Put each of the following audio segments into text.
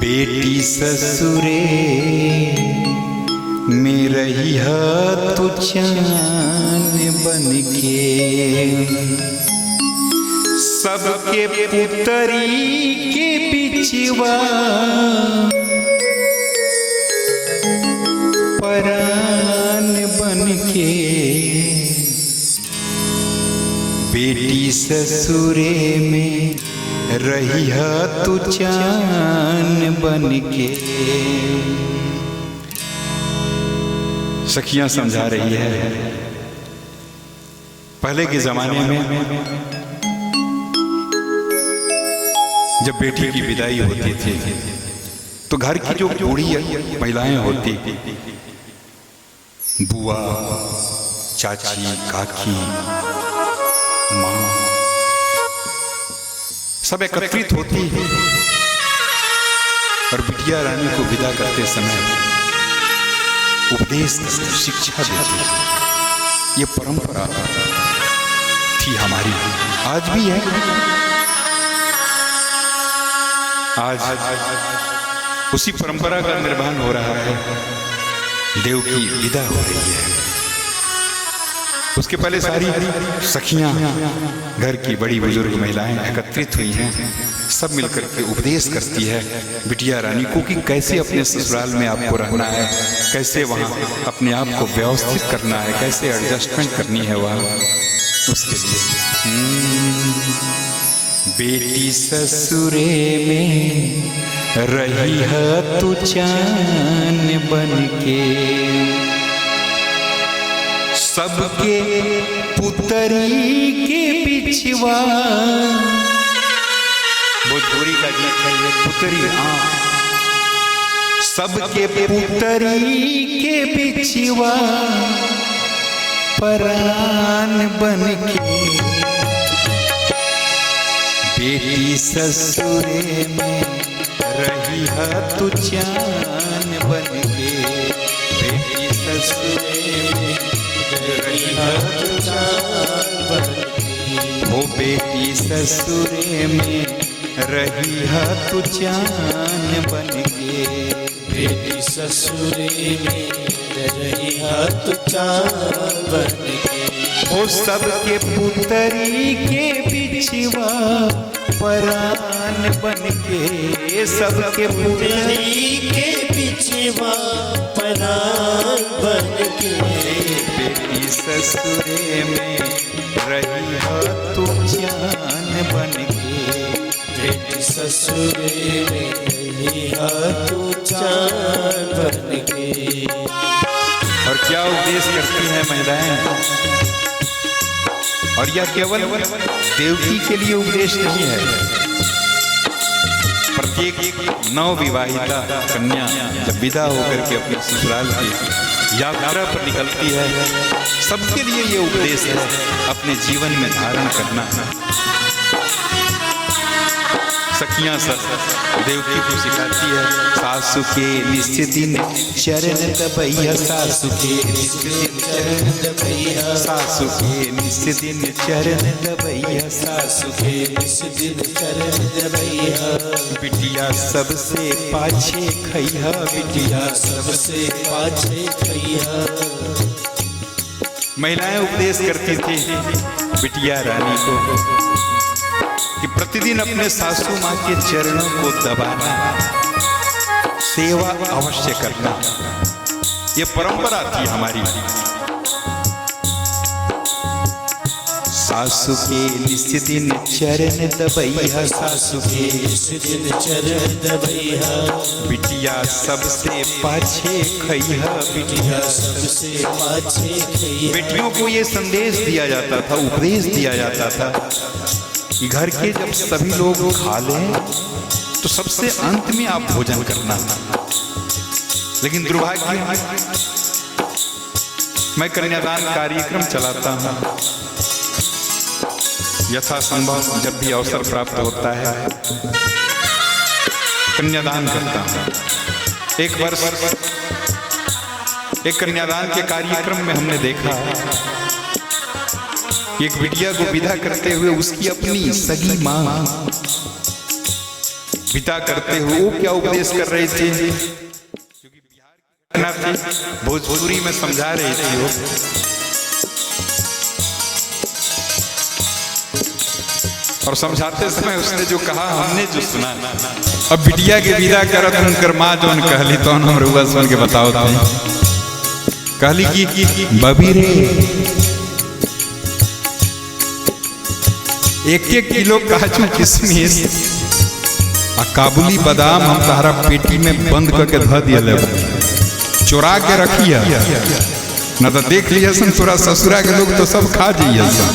बेटी ससुरे में रही है तू चान बनके, सबके पुतरी के पिछवा परान बनके। बेटी ससुरे में रही है तू चान बनके। सखियां समझा रही है, पहले के जमाने में जब बेटी की विदाई होती थी तो घर की जो बूढ़ी महिलाएं होती, बुआ, चाची, काकी, माँ, सब एकत्रित होती है और बिटिया रानी को विदा करते समय उपदेश, शिक्षा देती। ये परंपरा थी हमारी, आज भी है। आज उसी परंपरा का निर्वहन हो रहा है। देव की विदा हो रही है, उसके पहले सारी सखियां, घर की बड़ी बुजुर्ग महिलाएं एकत्रित हुई हैं, सब मिलकर के उपदेश करती है बिटिया रानी को कि कैसे अपने ससुराल में आपको रहना है, कैसे वहाँ अपने आप को व्यवस्थित करना है, कैसे एडजस्टमेंट करनी है वहाँ। उसके लिए बेटी ससुरे में रही है तू चान बनके, सबके पुतरी के पिछवा। भोजपुरी का गीत है ये, पुतरी। सबके पुतरी के पिछवा परान बनके। बेटी ससुरे में रही है तू चान बनके। बेटी ससुरे में रही है तू चान बनके। वो बेटी ससुरे में रही है तू चान बनके। बेटी ससुरे में रही है तू चान बनके। वो सबके पुतरी के पिछवा परान बनके। सबके पुतरी के पिछवा परान बनके। बेटी ससुरे में रही है तू जान बनके। बेटी ससुरे में रही है तू जान बनके। और क्या उपदेश करती हैं महिलाएं, और यह केवल देवकी के लिए उपदेश नहीं है। प्रत्येक नवविवाहिता कन्या जब विदा होकर के अपने ससुराल की यात्रा पर निकलती है, सबके लिए ये उपदेश है अपने जीवन में धारण करना। सखियां सब देवकी को सिखाती है, सासु के निश्चित दिन चरण दबैया। सासु के निश्चित चरण दबैया। सासु के निश्चित दिन चरण दबैया। सासु के निश्चित दिन चरण दबैया। बिटिया सबसे पाछे खैया। बिटिया सबसे पाछे खैया। महिलाएं उपदेश करती थी बिटिया रानी को कि प्रतिदिन अपने सासू माँ के चरणों को दबाना, सेवा अवश्य करना। ये परंपरा थी हमारी। सासू के निश्चित दिन चरण दबैया। सासू के निश्चित दिन चरण दबैया। बिटिया सबसे पाछे खैया। बिटिया सबसे पाछे खैया। बेटियों को ये संदेश दिया जाता था, उपदेश दिया जाता था कि घर के जब सभी लोग खा लें तो सबसे अंत में आप भोजन करना। लेकिन दुर्भाग्य, मैं कन्यादान कार्यक्रम चलाता हूँ, यथासंभव जब भी अवसर प्राप्त होता है कन्यादान करता हूँ। एक वर्ष एक कन्यादान के कार्यक्रम में हमने देखा एक बिटिया को विदा करते हुए उसकी अपनी सगी माँ पिता करते हुए वो क्या उपदेश कर रहे थे? क्योंकि बिहार की भोजपुरी में समझा रही थी वो। और समझाते समय उसने जो कहा हमने जो सुना, अब बिटिया के विदा करत उनकर माँ जोन कहली तो हम रुआ सुन के बताओ थे। कहली कि बबी रे 1-1 किलो काजू किशमिश आ काबुली बादाम हम तारा पेटी में बंद करके ध दिया, चुरा के रखिया न तो देख लिया सन तोरा ससुरा के लोग तो सब खा जाइए सन।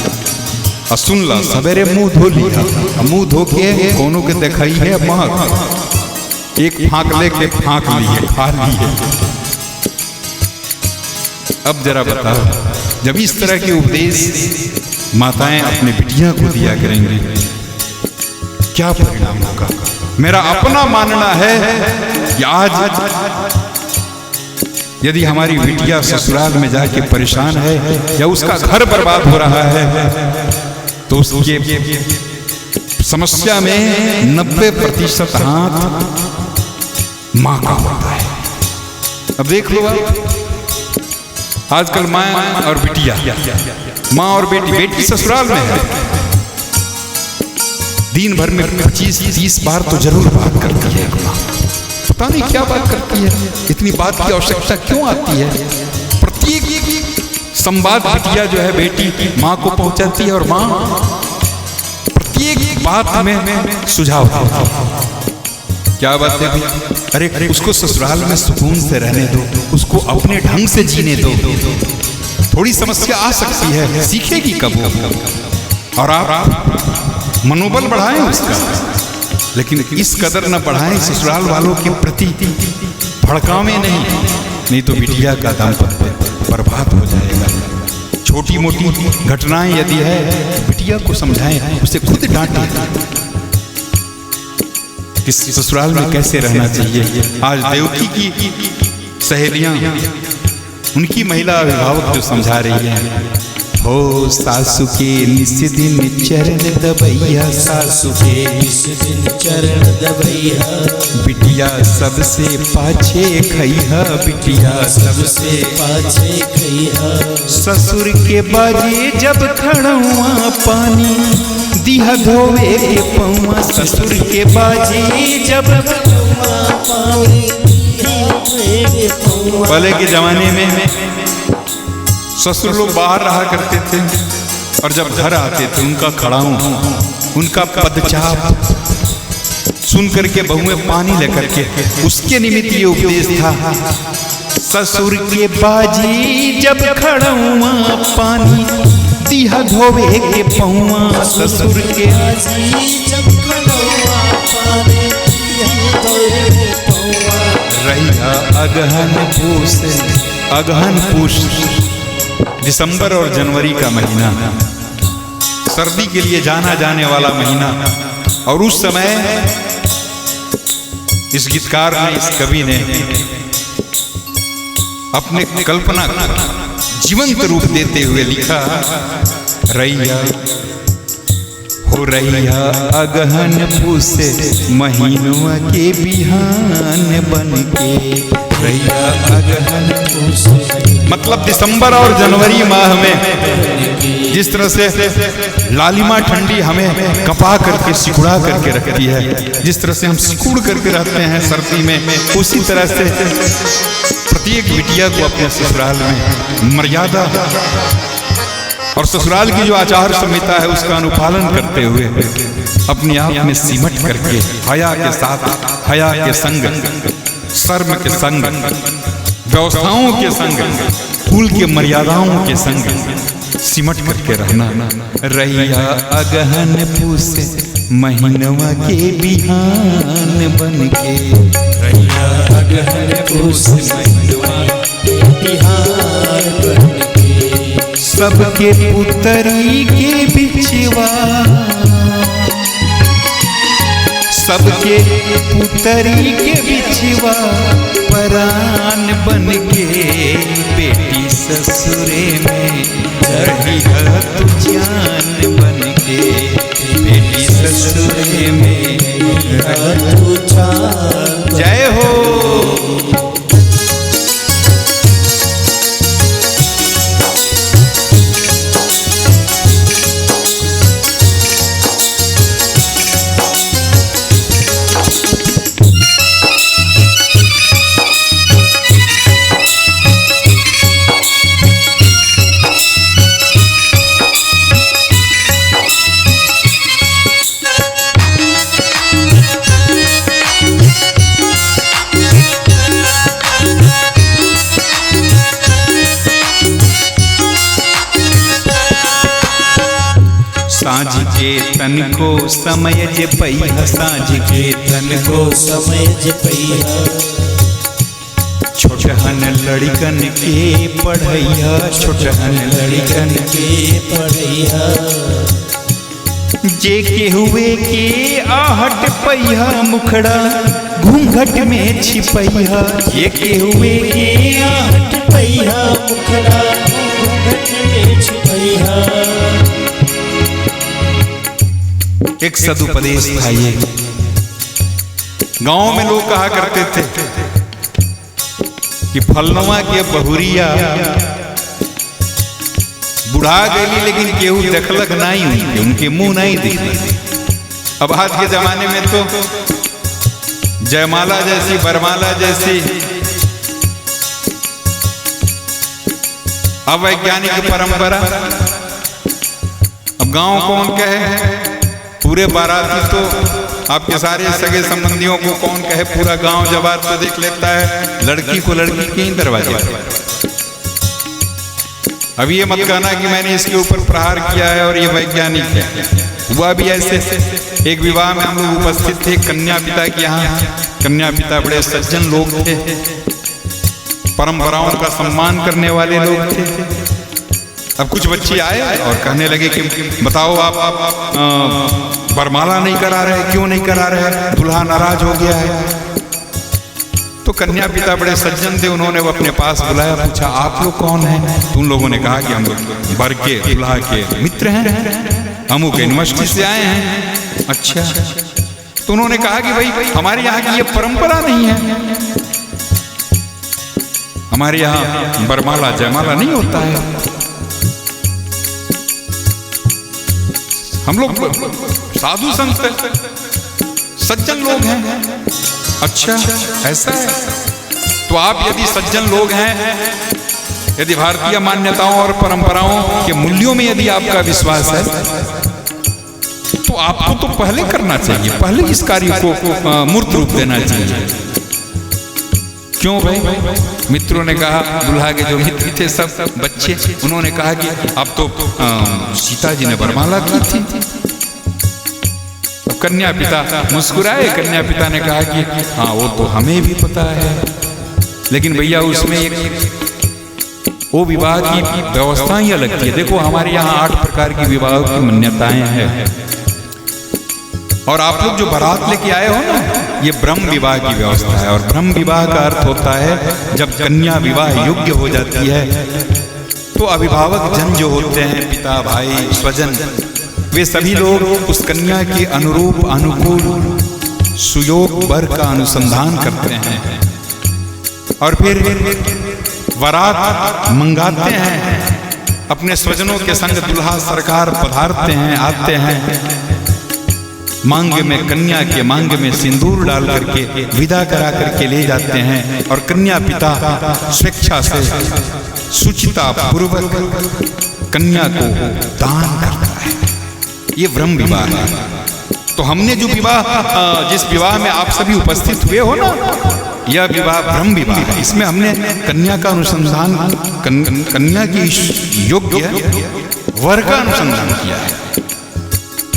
और सुन ला सवेरे मुंह धो लिया, मुंह धो के कोनो के दिखाई है महक, एक फाँक लेके फाँक लिए खा लिए। अब जरा बताओ, जब इस तरह के उपदेश माताएं अपने बिटियां को दिया करेंगे क्या परिणाम होगा? मेरा अपना मानना है कि आज यदि हमारी बिटिया ससुराल में जाके परेशान है या उसका घर बर्बाद हो रहा है तो उसके समस्या में 90% हाथ माँ का होता है। अब देख लो आजकल माँ और बिटिया, माँ और बेटी ससुराल में है, दिन भर में 25-30 बार तो जरूर बात करती है। पता नहीं क्या बात करती है, इतनी बात की आवश्यकता क्यों आती है? प्रत्येक संवाद बिटिया जो है बेटी माँ को पहुंचाती है और माँ प्रत्येक बात में सुझाव देती है। क्या बात है? अरे उसको ससुराल में सुकून से रहने दो, उसको अपने ढंग से जीने दो, थोड़ी समस्या आ सकती है, सीखेगी कब वो, और आप मनोबल बढ़ाएं उसका, लेकिन इस कदर न बढ़ाएं ससुराल वालों के प्रति भड़कावे नहीं तो बिटिया का दाम्पत्य बर्बाद हो जाएगा। छोटी मोटी घटनाएं यदि है बिटिया को समझाएं, उसे खुद डांटें कि ससुराल में कैसे रहना चाहिए। आज देवकी की सहेलियां, उनकी महिला अभिभावक जो समझा रही हैं, हो सासु के निस दिन चरण दबैया, सासु के निस दिन चरण दबैया, बिटिया सबसे पाछे खैहा, बिटिया सबसे पाछे खैहा, ससुर के बाजे जब खड़ुआ पानी दिहा धोवे के पौआ, ससुर के बाजे जब खड़ुआ पानी दिहा धोवे के पौआ। पहले के जमाने में ससुर लोग बाहर रहा करते थे और जब घर आते थे उनका खड़ाऊं, उनका पदचाप सुन करके बहुएं पानी लेकर के, उसके निमित्त ये उपदेश था, ससुर के बाजी जब खड़ुआ पानी दिहा धोवे के पौआ, ससुर के बाजी जब खड़ुआ पानी दिहा धोवे के पौआ। रहिया अगहन पूष दिसंबर और जनवरी का महीना, सर्दी के लिए जाना जाने वाला महीना, और उस समय इस गीतकार ने, इस कवि ने अपने कल्पना जीवंत रूप देते हुए लिखा, रैया हो रैया अगहन पूस महीनवा के बिहान बन के, रैया अगहन पूस, मतलब दिसंबर और जनवरी माह में जिस तरह से लालिमा ठंडी हमें कपा करके सिकुड़ा करके रखती है, जिस तरह से हम सिकुड़ करके रहते हैं सर्दी में, उसी तरह से प्रत्येक बिटिया को अपने ससुराल में मर्यादा और ससुराल की जो आचार संहिता है उसका अनुपालन करते हुए अपने आप में सिमट करके हया के साथ, हया के संग, शर्म के संग, व्यवस्थाओं के संग, फूल के मर्यादाओं के संग सिमट करके रहना। रैया अगहन पूस महीनवा के बिहान बन के, रैया अगहन पूस महीनवा के बिहान बन के, सबके पुतरी के बिछवा, सबके पुतरी के बिछवा परान बन के, बेटी ससुरे में रही तू जान बन के, बेटी ससुरे में तू चांद। जय हो। साँझ के तन को समय जे पैहा, साँझ के तन को समय जे पैहा, छोटहन लड़कन के पढ़ैया, छोटहन लड़कन के पढ़ैया। जे के हुए के आहट पैहा, मुखड़ा घूंघट में छिपैया। जे के हुए के आहट पैहा, मुखड़ा घूंघट में छिपैया। एक सदुपदेश था ये। गांव में लोग कहा करते थे कि फलनवा के बहुरिया बुढ़ा गई लेकिन केहू देखलक नहीं, उनके मुंह नहीं दिखल। अब आज के जमाने में तो जयमाला जैसी, बरमाला जैसी अवैज्ञानिक परंपरा। अब गांव कौन कहे, पूरे बाराती तो आपके सारे सगे संबंधियों को कौन कहे, पूरा गांव जवाब तो देख लेता है लड़की को लड़की के ही दरवाजे पर। अब ये मत कहना कि मैंने इसके ऊपर प्रहार किया है और ये वैज्ञानिक है। हुआ भी ऐसे। एक विवाह में हम लोग उपस्थित थे कन्या पिता के यहाँ। कन्या पिता बड़े सज्जन लोग थे, परंपराओं का सम्मान करने वाले लोग थे। अब कुछ बच्चे आए और कहने लगे कि बताओ आप बरमाला नहीं करा रहे, क्यों नहीं करा रहे, दूल्हा नाराज हो गया है। तो कन्या पिता बड़े सज्जन थे, उन्होंने वो अपने पास बुलाया, पूछा आप लोग कौन हैं? तो उन लोगों ने कहा कि हम लोग वर के दूल्हा के मित्र हैं, हम यूनिवर्सिटी से आए हैं। अच्छा। तो उन्होंने कहा कि भाई हमारे यहाँ की ये परंपरा नहीं है, हमारे यहाँ बरमाला जयमाला नहीं होता है, हम लोग साधु संत सज्जन लोग हैं। अच्छा ऐसा है? तो आप यदि सज्जन लोग हैं, यदि भारतीय मान्यताओं और परंपराओं के मूल्यों में यदि आपका विश्वास है, तो आपको तो पहले करना चाहिए, पहले इस कार्य को मूर्त रूप देना चाहिए। क्यों भाई? मित्रों ने कहा, दुल्हा के जो मित्र थे सब बच्चे, उन्होंने कहा कि अब तो सीता जी ने बरमाला की थी। अब कन्या पिता मुस्कुराए। कन्या पिता ने कहा कि हाँ वो तो हमें भी पता है, लेकिन भैया उसमें एक वो विवाह की व्यवस्था ही अलग थी। देखो हमारे यहाँ 8 प्रकार की विवाह की मान्यताएं हैं, और आप लोग जो बारात लेके आए हो ना, ये ब्रह्म विवाह की व्यवस्था है। और ब्रह्म विवाह का अर्थ होता है जब कन्या विवाह योग्य हो जाती है, तो अभिभावक जन जो होते हैं, पिता भाई स्वजन, वे सभी लोग उस कन्या के अनुरूप अनुकूल सुयोग वर का अनुसंधान करते हैं और फिर बारात मंगाते हैं। अपने स्वजनों के संग दुल्हा सरकार पधारते हैं, आते हैं, मांग में कन्या के मांग में सिंदूर डाल करके विदा करा करके ले जाते हैं, और कन्या पिता स्वेच्छा से सुचिता पूर्वक कन्या को दान करता है। ये ब्रह्म विवाह है। तो हमने जो विवाह, जिस विवाह में आप सभी उपस्थित हुए हो ना, यह विवाह ब्रह्म विवाह है। इसमें हमने कन्या का अनुसंधान, कन्या की योग्य वर का अनुसंधान किया है,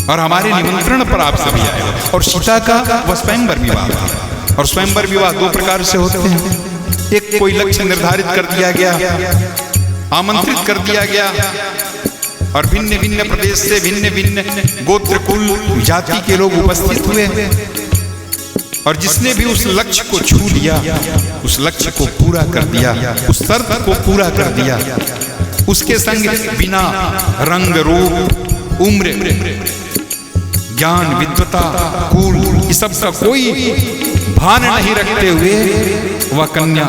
और हमारे निमंत्रण पर आप सभी आए हो। और सीता का वह स्वयंवर विवाह था। और स्वयंवर विवाह 2 प्रकार से होते हैं। एक कोई लक्ष्य निर्धारित कर दिया गया, आमंत्रित कर दिया गया, और भिन्न भिन्न प्रदेश से भिन्न भिन्न गोत्र कुल जाति के लोग उपस्थित हुए, और जिसने भी उस लक्ष्य को छू लिया, उस लक्ष्य को पूरा कर दिया, उस शर्त को पूरा कर दिया, उसके संग बिना रंग रूप उम्र ज्ञान, विद्वता, कुल, इस सब का कोई भान नहीं रखते हुए वह कन्या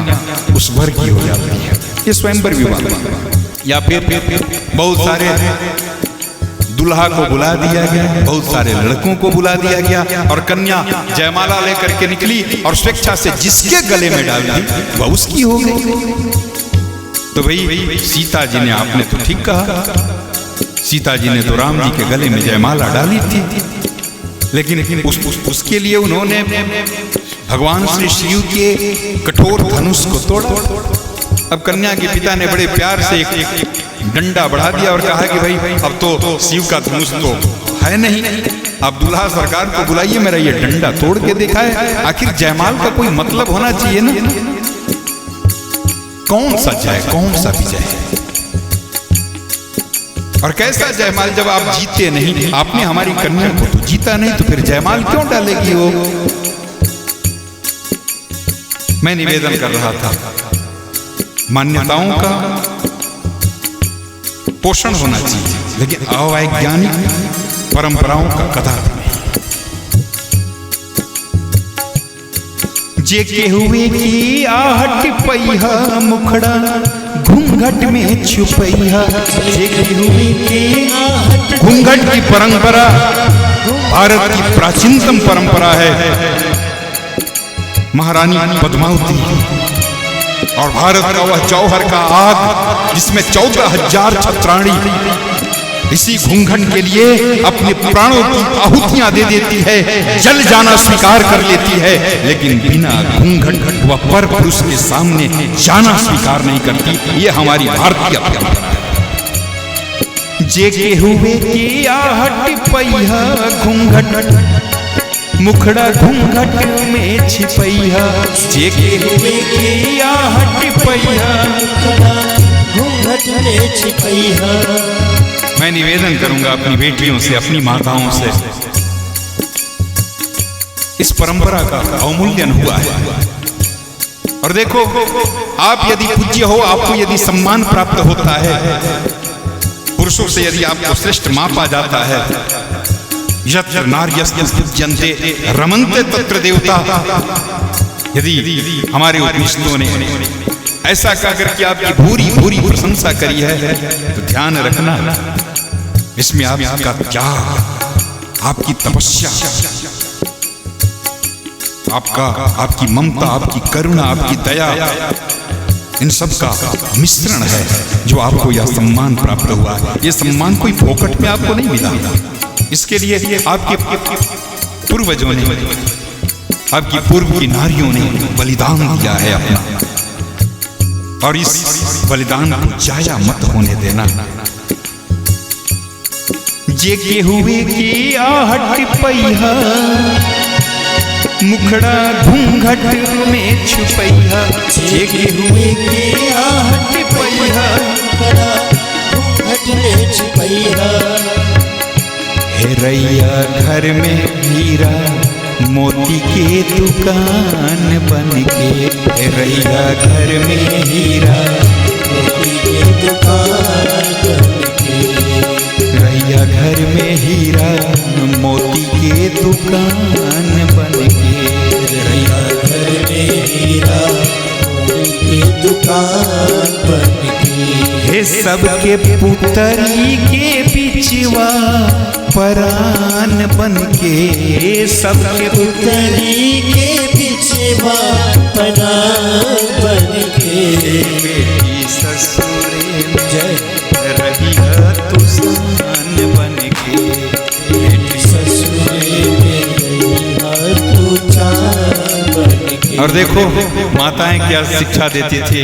उस वर की हो जाती है। ये स्वयंवर विवाह। या फिर बहुत सारे दुल्हा को बुला दिया गया, बहुत सारे लड़कों को बुला दिया गया और कन्या जयमाला लेकर के निकली और स्वेच्छा से जिसके गले में डाल दी वह उसकी हो गई। तो भाई सीता जी ने, आपने तो ठीक कहा, सीता जी ने तो राम जी के गले में जयमाला डाली थी, लेकिन उसके लिए उन्होंने भगवान श्री शिव के कठोर धनुष को तोड़ा। अब कन्या के पिता ने बड़े प्यार से एक डंडा बढ़ा दिया और कहा कि भाई अब तो शिव का धनुष तो है नहीं, अब दुल्हा सरकार को बुलाइए, मेरा ये डंडा तोड़ के दिखाए। आखिर जयमाल का कोई मतलब होना चाहिए ना, कौन सा जय, कौन सा विजय, और कैसा जयमाल जब आप जीते नहीं। आपने हमारी कन्या को तो जीता नहीं, तो फिर जयमाल क्यों डालेगी वो। मैं निवेदन कर रहा था, मान्यताओं का पोषण होना चाहिए, लेकिन अवैज्ञानिक परंपराओं का कदापि नहीं। जे के हुए की आहट पहिया मुखड़ा घूंघट में छुपैया। जे के हुए की आहट, घूंघट की परंपरा भारत की प्राचीनतम परंपरा है। महारानी पद्मावती और भारत का वह जौहर का आग जिसमें 14,000 छत्राणी इसी घूंघट के लिए अपने प्राणों की आहुतियां दे देती है, जल जाना स्वीकार कर लेती है, लेकिन बिना घूंघट व पर पुरुष के सामने जाना स्वीकार नहीं करती। ये हमारी भारतीय परंपरा है। जे के हुए की आहट पहिया घूंघट मुखड़ा घूंघट में छिपैया। जे के हुए की आहट पहिया घूंघट में छिपैया। मैं निवेदन करूंगा अपनी बेटियों से, अपनी माताओं से, इस परंपरा का अवमूल्यन हुआ है। और देखो, आप यदि पूज्य हो, आपको यदि सम्मान प्राप्त होता है, पुरुषों से यदि आपको श्रेष्ठ मापा जाता है, यत्र नार्यस्तु पूज्यन्ते रमन्ते तत्र देवता, यदि हमारे उपनिषदों ने ऐसा कहकर के आपकी भूरी भूरी प्रशंसा करी है, तो ध्यान रखना, इसमें आपका त्याग, आपकी तपस्या, आपकी ममता, आपकी करुणा, आपकी दया, इन सब का मिश्रण है जो आपको यह सम्मान प्राप्त हुआ है। ये सम्मान कोई फोकट में आपको नहीं मिला, इसके लिए आपके पूर्वजों ने, आपकी पूर्व की नारियों ने बलिदान दिया है अपना, और इस बलिदान को जाया मत होने देना। जे के हुए की आहट पहिया मुखड़ा घूंघट में छुपैया। जे के हुए की आहट पहिया मुखड़ा घूंघट में छुपैया। हे रैया घर में हीरा मोती के दुकान बन के। हे रैया घर में हीरा मोती के दुकान बन के। रैया घर में हीरा मोती के दुकान बन के। रैया घर में हीरा मोती के दुकान बन के। हे सबके पुतरी के बिचवा परान बन के। सबके पुतरी के बिचवा परान बन के। बेटी ससुरे में जय रही तू शान बन के। बेटी ससुरे में रही तू शान बन के। और देखो माताएं क्या शिक्षा देती थी,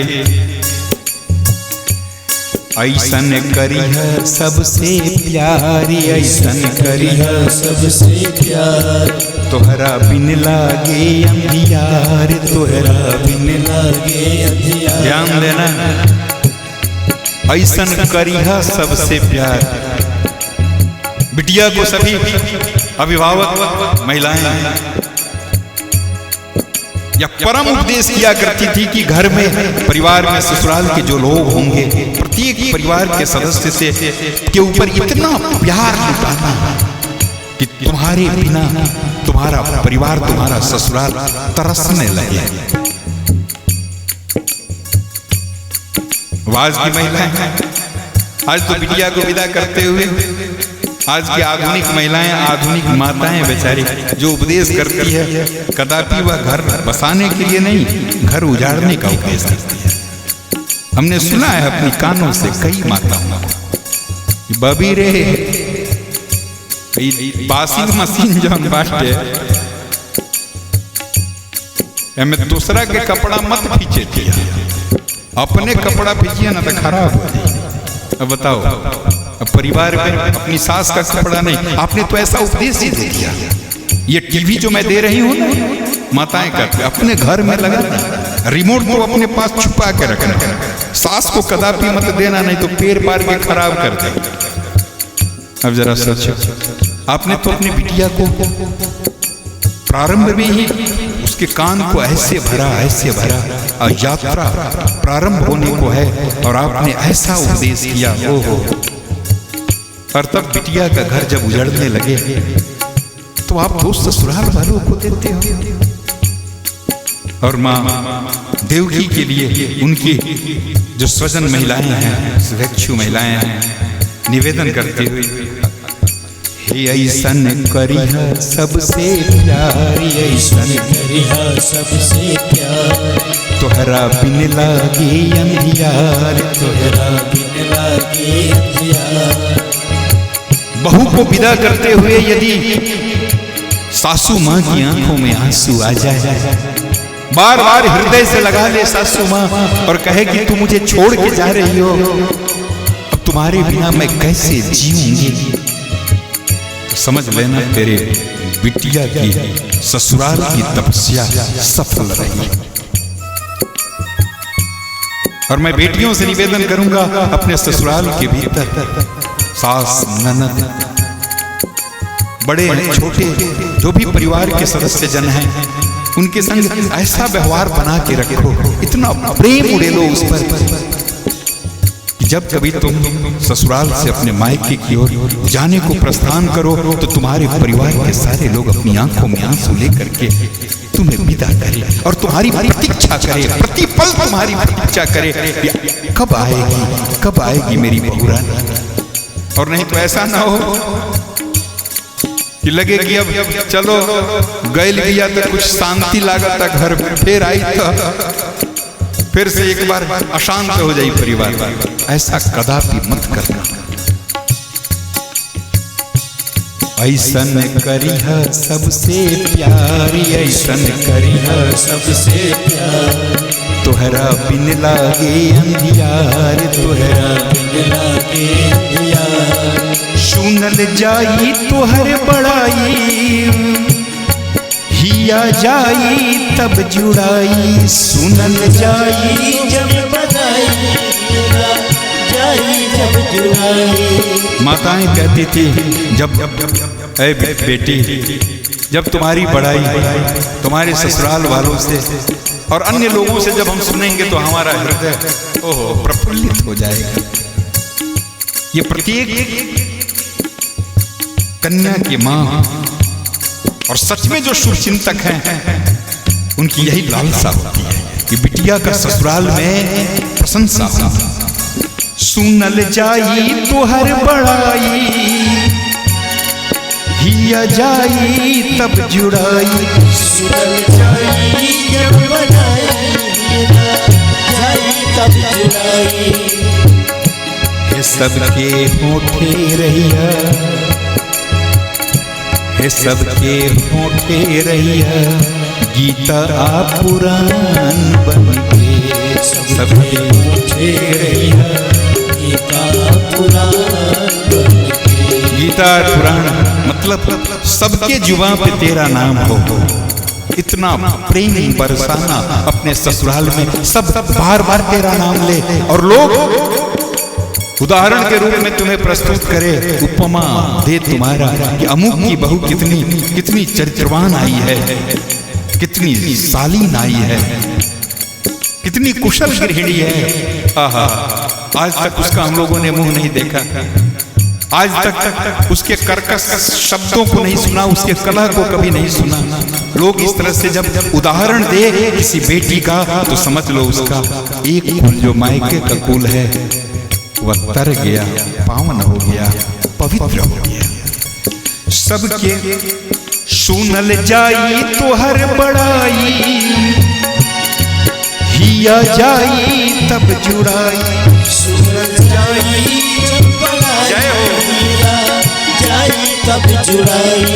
ऐसन करिह सबसे प्यारी, ऐसन करिह सबसे प्यार। तोहरा बिन लागे अंधियार, तोहरा बिन लागे अंधियार। ध्यान देना, ऐसन करिह सबसे प्यार। बिटिया को सभी अभिभावक महिलाएं या परम उपदेश किया करती थी कि घर में, परिवार में, ससुराल के जो लोग होंगे, प्रत्येक परिवार के सदस्य से के ऊपर इतना प्यार लुटाना कि तुम्हारे बिना तुम्हारा परिवार, तुम्हारा ससुराल तरसने लगे। आज की महिलाएं, आज तो बिटिया को विदा करते हुए आज की आधुनिक महिलाएं, आधुनिक माताएं बेचारी जो उपदेश करती है, कदापि वह घर बसाने के लिए नहीं, घर उजाड़ने का उपदेश करती है। हमने सुना है अपनी कानों से कई माताओं को, बबी रे वॉशिंग मशीन जौन बाटे हमें दूसरा के कपड़ा मत खींचे दिया, अपने कपड़ा खींचिए ना तो खराब हो जाए। अब बताओ, अब परिवार में अपनी सास का कपड़ा नहीं, आपने तो ऐसा उपदेश ही दे दिया। ये टीवी जो मैं दे रही हूँ माताएं करते, अपने घर में लगा रिमोट को अपने पास छुपा के रखना, सास को कदापि मत देना, नहीं तो पैर पार के खराब कर दे। अब जरा सोचो, आपने तो अपनी बिटिया को प्रारंभ में ही उसके कान को ऐसे भरा, ऐसे भरा, और यात्रा प्रारंभ होने को है और आपने ऐसा उपदेश किया। हो और तब बिटिया का घर जब उजड़ने लगे तो आप दोस्त ससुराल वालों को देते हो। और माँ देवकी के लिए उनकी जो स्वजन महिलाएं हैं, स्वेच्छु महिलाएं हैं, निवेदन करते हुए, हे ऐसन करिहा सबसे प्यारी, ऐसन करिहा सबसे प्यार, तोहरा बिन लागे अंधियार, तोहरा बिन लागे अंधियार। बहू को विदा करते हुए यदि सासू माँ की आंखों में आंसू आ जाए, बार बार हृदय से लगा ले सासू माँ और कहे कि तू मुझे छोड़ के जा रही हो, अब तुम्हारे बिना मैं कैसे जीऊंगी, तो समझ लेना तेरे बिटिया की ससुराल की तपस्या सफल रही। और मैं बेटियों से निवेदन करूंगा, अपने ससुराल के भीतर सास, ननद, बड़े छोटे जो भी परिवार के सदस्य जन हैं, उनके संग ऐसा व्यवहार बना के रखो, इतना प्रेम उड़ेलो उस पर कि जब कभी तुम ससुराल से अपने मायके की ओर जाने को प्रस्थान करो तो तुम्हारे परिवार के सारे लोग अपनी आंखों में आंसू लेकर के तुम्हें विदा करे और तुम्हारी प्रतीक्षा करे, प्रतिपल तुम्हारी प्रतीक्षा करे, कब आएगी, कब आएगी मेरी बहू रानी। और नहीं तो ऐसा ना हो कि लगे कि अब चलो गैल गया तो कुछ शांति लागत घर में, फिर आई तो फिर से एक बार अशांत हो जाए परिवार। ऐसा कदापि मत करना। ऐसन करिहा सबसे प्यारी, ऐसन करिहा सबसे प्यार, तोहरा बिन लागे अंधियार, तोहरा बिन लागे अंधियार। सुनल जाई तोहर बड़ाई, हिया जाई तब जुड़ाई, सुनल जाई जब बधाई, जाई जब जुड़ाई। माताएं कहती थी, जब ऐ बेटी, जब तुम्हारी बड़ाई तुम्हारे ससुराल वालों से और अन्य लोगों से जब हम सुनेंगे तो हमारा हृदय ओहो प्रफुल्लित हो जाएगा। ये प्रत्येक कन्या की माँ और सच में जो शुभ चिंतक हैं उनकी यही लालसा होती है कि बिटिया का ससुराल में प्रशंसा हो। सुनल जाई तोहर बड़ाई, हिया जाई तब जुड़ाई, सुनल जाई जब बधाई, जाई तब जुड़ाई। हे सबके होठे रहिया, हे सबके होठे रहिया, गीता आ पुराण बन के, सबके होठे रहिया, गीता पुराण बन के। गीता पुराण मतलब सबके जुबान पे तेरा नाम हो। इतना प्रेम बरसाना अपने ससुराल में, सब बार बार तेरा नाम ले और लोग उदाहरण के रूप में तुम्हें प्रस्तुत करे, उपमा दे तुम्हारा कि अमुक की बहू कितनी चरित्रवान आई है, कितनी शालीन आई है, कितनी कुशल गृहिणी है। आहा, आज तक उसका हम लोगों ने मुंह नहीं देखा, आज तक उसके कर्कश शब्दों को नहीं सुना, उसके कलह को कभी नहीं सुना। लोग इस तरह से जब उदाहरण दे किसी बेटी का तो समझ लो उसका एक कुल जो मायके का कुल है वह तर गया, पावन हो गया, पवित्र हो गया। सबके सुनल जाई तो हर बड़ाई, हिया जाई तब जुड़ाई। सुनल जाई जब बड़ाई, जय हो। हीरा जाई तब जुड़ाई।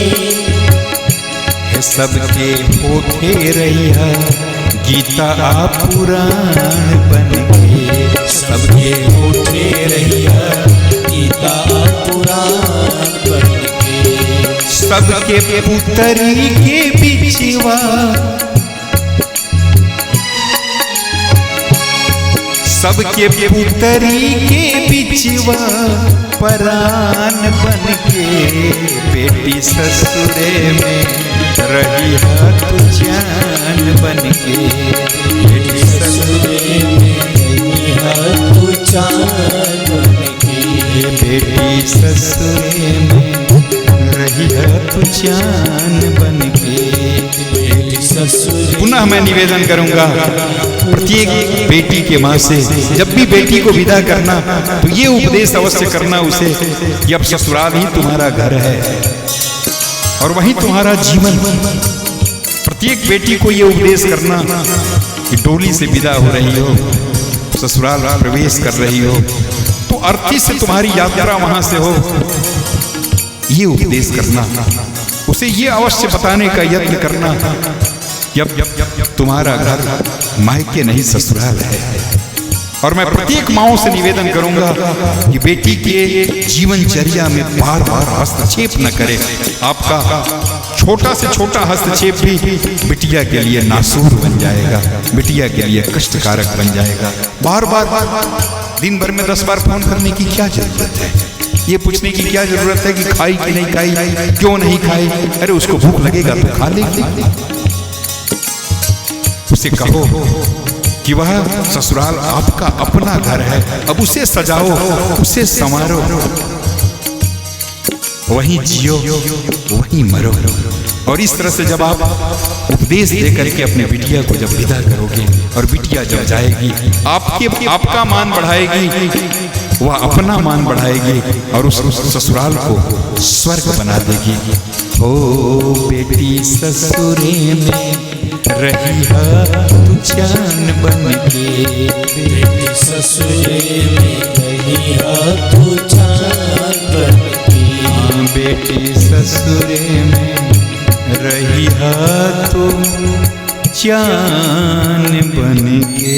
सबके होके रहिया गीता आ पुराण बन के। सबके होठे रहिया गीता पुराण बन के। सबके पुतरी के बिछवा, सबके पुतरी के बिछवा परान बन के। बेटी ससुरे में रही तू जान बन के। बेटी ससुरे में रही तू जान बन के। बेटी ससुरे में रही तू जान बन के। बेटी ससुरे। पुनः मैं निवेदन करूंगा प्रत्येक बेटी के माँ से, जब भी बेटी को विदा करना तो ये उपदेश अवश्य करना उसे कि अब ससुराल ही तुम्हारा घर है और वही तुम्हारा जीवन। प्रत्येक बेटी को ये उपदेश करना कि डोली से विदा हो रही हो, ससुराल प्रवेश कर रही हो तो अर्थी से तुम्हारी यात्रा वहां से हो, ये उपदेश करना। उसे ये अवश्य बताने का यत्न करना कि अब तुम्हारा घर मायके नहीं ससुराल है। और मैं प्रत्येक माओं से निवेदन करूंगा कि बेटी के जीवनचर्या में बार बार हस्तक्षेप न करे। आपका छोटा से छोटा हस्तक्षेप भी बिटिया के लिए नासूर बन जाएगा, बिटिया के लिए कष्टकारक बन जाएगा। बार बार दिन भर में 10 बार फोन करने की क्या जरूरत है? ये पूछने की क्या जरूरत है कि खाई कि नहीं खाई, क्यों नहीं खाई? अरे उसको भूख लगेगा तो खा लेगी। उसे कहो कि वह ससुराल आपका अपना घर है, अब उसे सजाओ, उसे संवारो, वहीं जियो, वहीं मरो। और इस तरह से जब आप उपदेश दे करके अपने बिटिया को जब विदा करोगे और बिटिया जब जाएगी आपका मान बढ़ाएगी, वह अपना मान बढ़ाएगी और उस ससुराल को स्वर्ग बना देगी। ओ बेटी ससुरे में रही तू जान बन के। बेटी ससुरे में रही तू जान बन के। बेटी ससुरे में रही तू जान बन के।